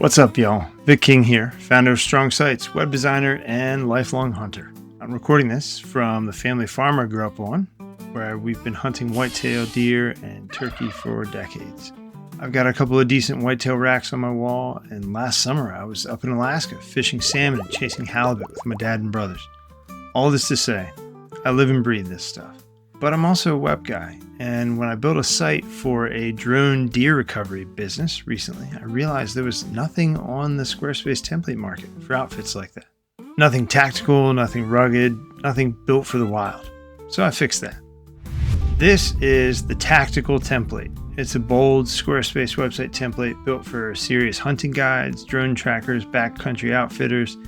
What's up, y'all? Vic King here, founder of Strong Sites, web designer, and lifelong hunter. I'm recording this from the family farm I grew up on, where we've been hunting whitetail deer and turkey for decades. I've got a couple of decent whitetail racks on my wall, and last summer I was up in Alaska fishing salmon and chasing halibut with my dad and brothers. All this to say, I live and breathe this stuff. But I'm also a web guy, and when I built a site for a drone deer recovery business recently, I realized there was nothing on the Squarespace template market for outfits like that. Nothing tactical, nothing rugged, nothing built for the wild. So I fixed that. This is the tactical template. It's a bold Squarespace website template built for serious hunting guides, drone trackers, backcountry outfitters,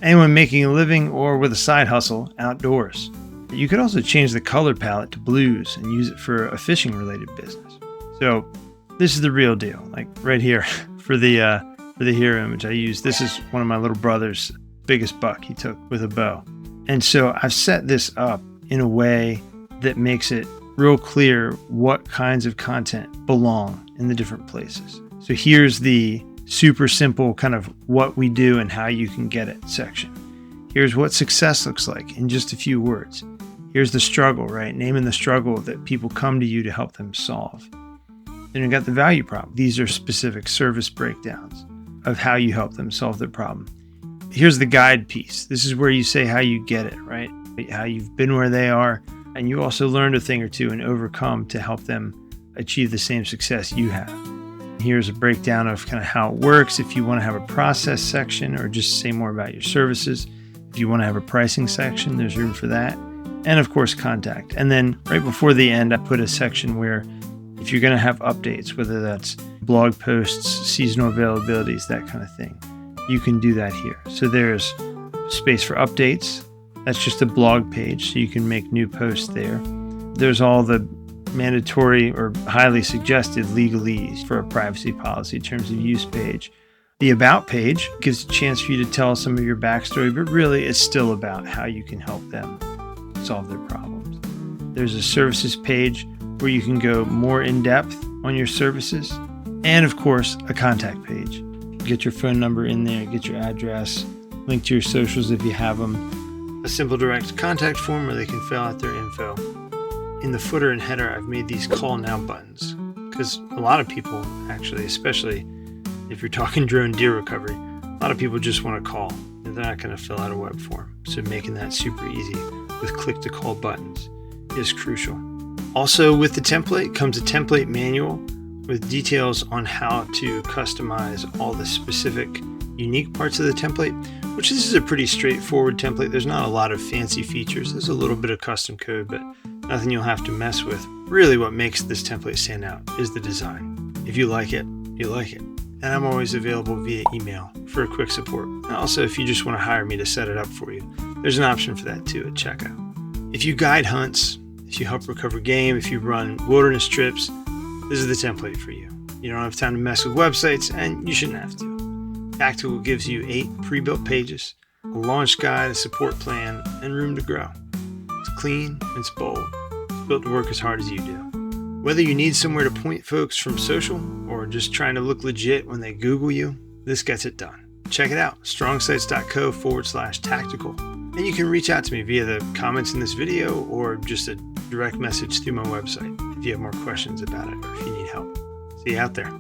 anyone making a living or with a side hustle outdoors. You could also change the color palette to blues and use it for a fishing related business. So this is the real deal. Like right here for the hero image I use. This is one of my little brother's biggest buck he took with a bow. And so I've set this up in a way that makes it real clear what kinds of content belong in the different places. So here's the super simple kind of what we do and how you can get it section. Here's what success looks like in just a few words. Here's the struggle, right? Naming the struggle that people come to you to help them solve. Then you got the value prop. These are specific service breakdowns of how you help them solve their problem. Here's the guide piece. This is where you say how you get it, right? How you've been where they are, and you also learned a thing or two and overcome to help them achieve the same success you have. Here's a breakdown of kind of how it works. If you want to have a process section or just say more about your services. If you want to have a pricing section, there's room for that. And of course, contact. And then right before the end, I put a section where if you're going to have updates, whether that's blog posts, seasonal availabilities, that kind of thing, you can do that here. So there's space for updates. That's just a blog page, so you can make new posts there. There's all the mandatory or highly suggested legalese for a privacy policy terms of use page. The About page gives a chance for you to tell some of your backstory, but really it's still about how you can help them solve their problems. There's a services page where you can go more in depth on your services. And of course, a contact page. Get your phone number in there, get your address, link to your socials if you have them. A simple direct contact form where they can fill out their info. In the footer and header, I've made these call now buttons because a lot of people actually, especially if you're talking drone deer recovery, a lot of people just want to call and they're not going to fill out a web form. So making that super easy with click to call buttons is crucial. Also with the template comes a template manual with details on how to customize all the specific unique parts of the template, which this is a pretty straightforward template. There's not a lot of fancy features. There's a little bit of custom code, but nothing you'll have to mess with. Really what makes this template stand out is the design. If you like it, you like it. And I'm always available via email for a quick support. And also, if you just want to hire me to set it up for you, there's an option for that too at checkout. If you guide hunts, if you help recover game, if you run wilderness trips, this is the template for you. You don't have time to mess with websites, and you shouldn't have to. Tactical gives you 8 pre-built pages, a launch guide, a support plan, and room to grow. It's clean, it's bold, it's built to work as hard as you do. Whether you need somewhere to point folks from social or just trying to look legit when they Google you, this gets it done. Check it out, strongsites.co/tactical. And you can reach out to me via the comments in this video or just a direct message through my website if you have more questions about it or if you need help. See you out there.